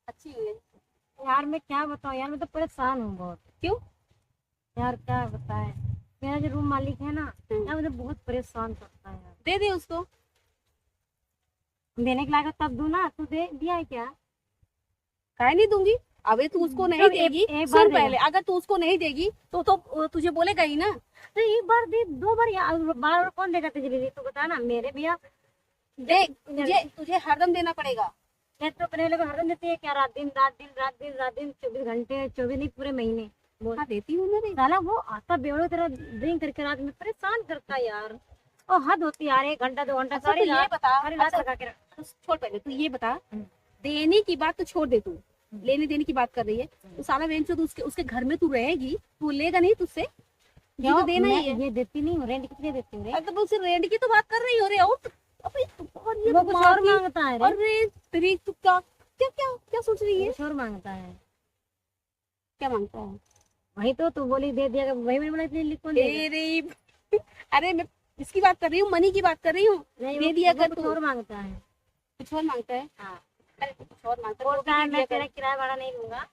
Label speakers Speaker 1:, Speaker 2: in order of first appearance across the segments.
Speaker 1: अच्छी हुई है।
Speaker 2: यार मैं क्या बताऊँ यार, मैं तो परेशान हूँ बहुत।
Speaker 1: क्यों?
Speaker 2: यार क्या बताए, मेरा जो रूम मालिक है ना
Speaker 1: हम्म,
Speaker 2: यार, मुझे बहुत परेशान करता है यार।
Speaker 1: दे दे उसको।
Speaker 2: देने के लायक तब दूँ ना, तू दे दिया है क्या?
Speaker 1: काहे नहीं दूंगी। अबे तू उसको नहीं
Speaker 2: कब एक
Speaker 1: देगी।
Speaker 2: एक बार
Speaker 1: सुन
Speaker 2: देगा?
Speaker 1: पहले, अगर तू उसको नहीं देगी तो तुझे बोलेगा ही ना।
Speaker 2: तो एक बार दे, दो बार यार, बार बार कौन देगा तुझे लिए? तू बता ना मेरे भैया।
Speaker 1: देख,
Speaker 2: जब
Speaker 1: तुझे तुझे हरदम देना पड़ेगा।
Speaker 2: मैं तो अपने वाले को हरदम देती है क्या? रात दिन रात दिन रात दिन रात दिन, 24 घंटे, 24 नहीं पूरे महीने। बोल।
Speaker 1: हाँ देती हूँ ना रे।
Speaker 2: साला वो आता बेवड़ो तेरा ड्रिंक करके रात में परेशान करता है यार। और हद होती है यार, 1 घंटा 2 घंटा
Speaker 1: अच्छा
Speaker 2: सारी
Speaker 1: तू ये
Speaker 2: रात,
Speaker 1: बता।
Speaker 2: सारी रात
Speaker 1: अच्छा
Speaker 2: लगा के
Speaker 1: तो छोड़, पहले तू ये बता।
Speaker 2: हम्म,
Speaker 1: देने की बात तो छोड़ दे तू।
Speaker 2: हम्म,
Speaker 1: लेने देने की बात कर रही है। तो साला बहन से तू उसके उसके घर में तू रहेगी, तू लेगा नहीं तुझसे। तुझे तो
Speaker 2: क्यों
Speaker 1: देना
Speaker 2: मैं
Speaker 1: ही है।
Speaker 2: ये देती नहीं हूँ? रेंट कितने देती हूँ रे?
Speaker 1: अरे तो मैं उसे रेंट की तो बात कर रही हो रे। और अबे और ये
Speaker 2: वो कुछ
Speaker 1: माँ
Speaker 2: और
Speaker 1: की।
Speaker 2: मांगता है रे।
Speaker 1: अरे तेरी तू क्या क्या क्या क्या सोच रही
Speaker 2: वो
Speaker 1: है?
Speaker 2: कुछ और मांगता है।
Speaker 1: क्या मांगता है?
Speaker 2: वही तो तू बोली दे दिया, वही मैंने बोला इतने कौन देगा?
Speaker 1: तेरी अरे मैं इसकी बात कर रही हूँ, मनी की बात कर रही हूँ।
Speaker 2: नहीं,
Speaker 1: दे दिया
Speaker 2: वो
Speaker 1: कर
Speaker 2: कुछ
Speaker 1: तू।
Speaker 2: और मांगता है।
Speaker 1: कुछ और मांगता है?
Speaker 2: हाँ।
Speaker 1: अरे तू कुछ और मांगता है तो वो भी
Speaker 2: बोलता है
Speaker 1: दे
Speaker 2: मैं
Speaker 1: दिया
Speaker 2: तेरा
Speaker 1: कर।
Speaker 2: किराया भाड़ा नहीं लूंगा,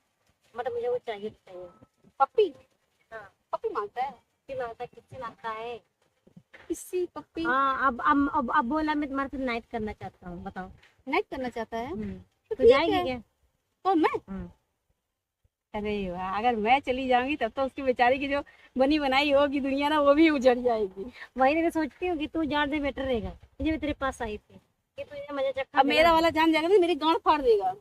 Speaker 2: मतलब मुझे वो चाहिए तो चाहिए।
Speaker 1: पप्पी?
Speaker 2: हाँ।
Speaker 1: पप्पी मांगता है?
Speaker 2: किससे मांगता है, किससे मांगता है?
Speaker 1: किसी पप्पी?
Speaker 2: हाँ, अब बोला मैं तुम्हारे साथ नाइट करना चाहता हूँ, बताओ।
Speaker 1: नाइट करना चाहता है?
Speaker 2: हम्म।
Speaker 1: तो
Speaker 2: तो
Speaker 1: ठीक
Speaker 2: जाएगी
Speaker 1: है।
Speaker 2: क्या?
Speaker 1: कौन, मैं?
Speaker 2: हम्म।
Speaker 1: अरे वाह, अगर मैं चली जाऊंगी तब तो उसकी बेचारी की जो बनी बनाई होगी दुनिया ना, वो भी उजड़ जाएगी।
Speaker 2: वही मैं सोचती हूँ कि तू जान दे बेटर रहेगा, इसलिए मैं तेरे पास आई थी कि तुझे मजा चखा
Speaker 1: अब
Speaker 2: देना
Speaker 1: मेरा
Speaker 2: है।
Speaker 1: वाला जान जाएगा तो मेरी गांड फाड़ देगा।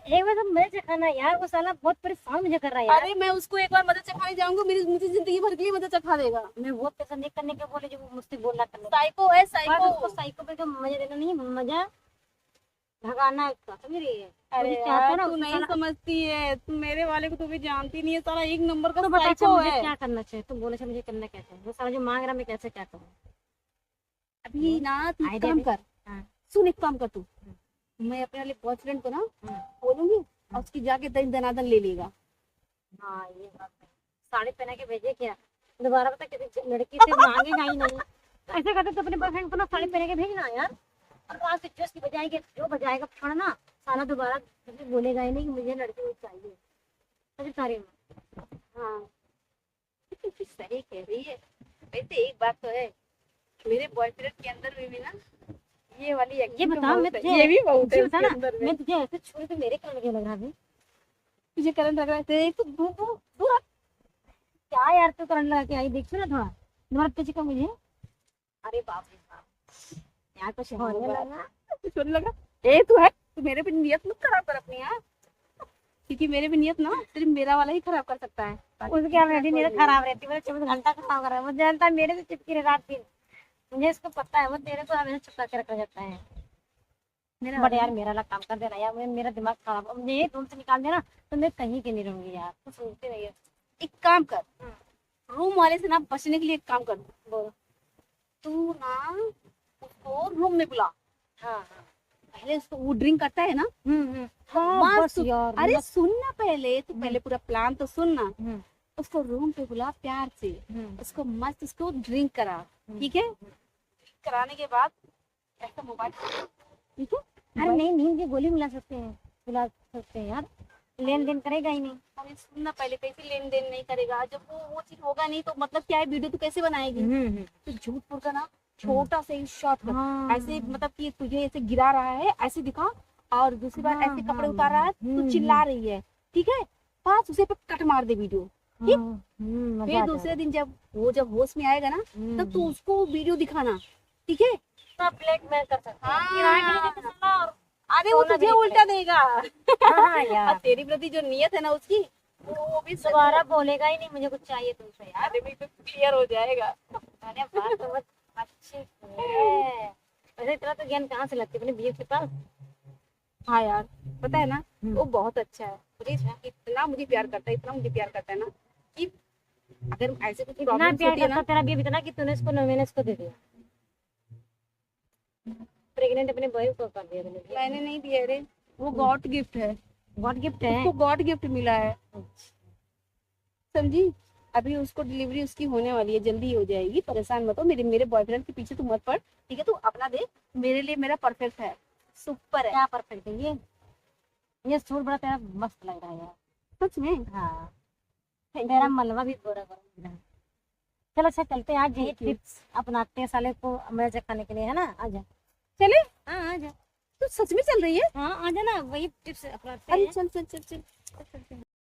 Speaker 2: एक बार तो मजा चखाना यार, वो साला बहुत परेशान मुझे कर रहा है यार।
Speaker 1: अरे मैं उसको एक बार मदद चखाने जाऊंगी, मेरी मुझे जिंदगी भर के लिए मदद चखा देगा।
Speaker 2: मैं वो पसंद नहीं करने के बोले जो वो मुझसे बोलना करने का।
Speaker 1: साइको है,
Speaker 2: बस
Speaker 1: साइको।
Speaker 2: उसको साइको पे तो मजा देना नहीं, मजा भगाना है उसका, समझ रही है? वो
Speaker 1: अरे
Speaker 2: जो चाहता
Speaker 1: यार
Speaker 2: है ना
Speaker 1: तू
Speaker 2: उसको
Speaker 1: नहीं
Speaker 2: साला।
Speaker 1: समझती है, तू मेरे वाले को तो भी जानती नहीं है, साला एक नंबर का
Speaker 2: तो बता अच्छा
Speaker 1: साइको
Speaker 2: मुझे
Speaker 1: है।
Speaker 2: क्या करना चाहिए, तुम बोले अच्छा मुझे करना क्या चाहिए? वो साला जो मांग रहा है मैं कैसे क्या करूँ?
Speaker 1: अभी ना तू एक
Speaker 2: आइडिया
Speaker 1: काम
Speaker 2: दे।
Speaker 1: कर।
Speaker 2: हाँ।
Speaker 1: सुन, एक काम कर तू। मैं अपने वाले बॉयफ्रेंड को ना
Speaker 2: हम्म,
Speaker 1: बोलूंगी और उसकी जाके दन दनादन ले लेगा।
Speaker 2: हाँ ये बात है। साड़ी पहना के भेजे क्या? दोबारा पता किसी लड़की से मांगेगा ही नहीं। ऐसे करते तो अपने बॉयफ्रेंड को ना साड़ी पहन के भेजना यार। और वहां से जो बजाएंगे जो बजाएगा छोड़ना, साला दोबारा कभी बोलेगा ही नहीं कि मुझे लड़की वो चाहिए। सभी सारी में।
Speaker 1: हाँ सही कह रही है। वैसे एक बात तो है, मेरे बॉयफ्रेंड के अंदर में भी ना ये वाली
Speaker 2: ये
Speaker 1: एक्टिंग तो
Speaker 2: बता मैं
Speaker 1: बहुत है,
Speaker 2: तुझे,
Speaker 1: ये भी बहुत है
Speaker 2: ये बता
Speaker 1: उसके
Speaker 2: ना,
Speaker 1: अंदर में।
Speaker 2: मैं तुझे ऐसे छोड़ के मेरे करने लग रहा है अभी?
Speaker 1: तुझे करंट लग रहा है? तेरे तो दूर दूर दूर
Speaker 2: क्या यार तू करंट लगा के आई, देखो ना थोड़ा दोबारा तुझे का मुझे। अरे बाप रे बाप, यार कुछ होने लगा।
Speaker 1: सोने लगा। ए तू है, तू मेरे पे नियत मत खराब कर अपनी यार। क्योंकि मेरे पे नियत ना सिर्फ मेरा वाला ही खराब कर सकता है, बाकी
Speaker 2: उसके
Speaker 1: किसी का
Speaker 2: ऑलरेडी
Speaker 1: कोई
Speaker 2: मेरा
Speaker 1: नहीं।
Speaker 2: खराब रहती है, 24 घंटा खराब कर रहा है, मुझे जानता है मेरे से चिपकी रहे रात दिन। मुझे इसको पता है, वो तेरे को हमेशा चिपका के रखा जाता है।
Speaker 1: मेरा
Speaker 2: बट
Speaker 1: वाला
Speaker 2: यार
Speaker 1: ना,
Speaker 2: मेरा वाला काम कर देना यार, मेरा दिमाग खराब, अब मुझे ये रूम से निकाल देना तो मैं कहीं के नहीं रहूंगी यार, तो सुनते रहिए।
Speaker 1: एक काम कर।
Speaker 2: हम्म,
Speaker 1: रूम वाले से ना बचने के लिए एक काम कर।
Speaker 2: बोलो।
Speaker 1: तू ना उसको रूम में बुला।
Speaker 2: हाँ हाँ।
Speaker 1: पहले उसको, वो ड्रिंक करता है ना, तो
Speaker 2: हाँ बस
Speaker 1: मस्त
Speaker 2: यार
Speaker 1: अरे
Speaker 2: मस्त।
Speaker 1: सुन ना पहले, तू पहले पूरा प्लान तो सुन ना।
Speaker 2: हम्म,
Speaker 1: उसको रूम पे बुला प्यार से।
Speaker 2: हम्म,
Speaker 1: उसको मस्त उसको ड्रिंक करा। ठीक है? कराने के बाद ऐसा मोबाइल, ठीक है,
Speaker 2: अरे
Speaker 1: मोबाइल।
Speaker 2: नहीं नहीं, मुझे गोली मिला सकते हैं, बुला सकते हैं यार, लेन देन करेगा ही नहीं।
Speaker 1: अरे सुन ना पहले, कैसे लेन देन नहीं करेगा जब वो चीज होगा नहीं, तो मतलब क्या है, वीडियो तू कैसे बनाएगी? तो झूठ बोल कर ना छोटा सा ही शॉट कर।
Speaker 2: हाँ
Speaker 1: ऐसे मतलब कि तुझे ऐसे गिरा रहा है ऐसे दिखा, और दूसरी बार
Speaker 2: हाँ
Speaker 1: ऐसे
Speaker 2: हाँ।
Speaker 1: कपड़े उतार रहा है तो चिल्ला रही है। ठीक है? बस उसे पे कट मार दे वीडियो। ठीक?
Speaker 2: मजा
Speaker 1: फिर
Speaker 2: आ
Speaker 1: दूसरे
Speaker 2: जाएगा।
Speaker 1: दिन जब होश में आएगा ना, तब तू उसको वीडियो दिखाना। ठीक है?
Speaker 2: सब ब्लैकमेल कर सकते हैं, किराए भी नहीं
Speaker 1: हाँ।
Speaker 2: देते साला, और
Speaker 1: अरे वो
Speaker 2: सोना भी
Speaker 1: तुझे
Speaker 2: नहीं
Speaker 1: उल्टा
Speaker 2: पड़ेगा।
Speaker 1: देगा।
Speaker 2: हाँ हाँ
Speaker 1: और
Speaker 2: यार,
Speaker 1: तेरी प्रति जो नियत है ना उसकी, वो भी
Speaker 2: दोबारा बोलेगा ही नहीं मुझे कुछ चाहिए तुमसे यार।
Speaker 1: अरे भी तो क्लियर हो जाएगा।
Speaker 2: अरे बात तो बहुत अच्छी है। वैसे इतना तो ज्ञान कहाँ से लगती है, अपने बीए के पास?
Speaker 1: हाँ यार, पता है ना,
Speaker 2: हम्म।
Speaker 1: वो बहुत अच्छा है। मुझे इतना मुझे प्यार करता है, इतना मुझे प्यार करता है ना, कि अगर ऐसे कुछ
Speaker 2: इतना
Speaker 1: प्रॉब्लम्स
Speaker 2: प्यार
Speaker 1: होती है
Speaker 2: करता
Speaker 1: ना।
Speaker 2: तेरा बीए इतना कि तूने इसको नवेनस को दे दिया, प्रेग्नेंट अपने बॉय को कर दिया तूने।
Speaker 1: मैंने नहीं दिया रे, वो गॉड गिफ्ट है।
Speaker 2: व्हाट गिफ्ट है?
Speaker 1: उसको गॉड गिफ्ट मिला है, समझी? अभी उसको डिलीवरी उसकी होने वाली है, जल्दी हो जाएगी, परेशान मत हो। मेरे मेरे बॉयफ्रेंड के पीछे तू मत पड़। ठीक है? तू अपना देख, मेरे लिए मेरा परफेक्ट है, सुपर है।
Speaker 2: क्या परफेक्ट है ये? ये सूट बड़ा तेरा मस्त लग रहा है यार।
Speaker 1: सच में?
Speaker 2: हाँ
Speaker 1: Thank
Speaker 2: तेरा
Speaker 1: you.
Speaker 2: मलवा भी गोरा गोरा लग रहा है। चलो अच्छा चलते हैं आज, यही
Speaker 1: Thank you.
Speaker 2: टिप्स अपनाते हैं साले को अमृत खाने के लिए, है ना? आजा।
Speaker 1: चले?
Speaker 2: हाँ आजा।
Speaker 1: तू सच में चल रही है?
Speaker 2: हाँ आजा ना, वही टिप्स अपनाते
Speaker 1: अरे
Speaker 2: हैं।
Speaker 1: चल चल चल चल चल, चल, चल।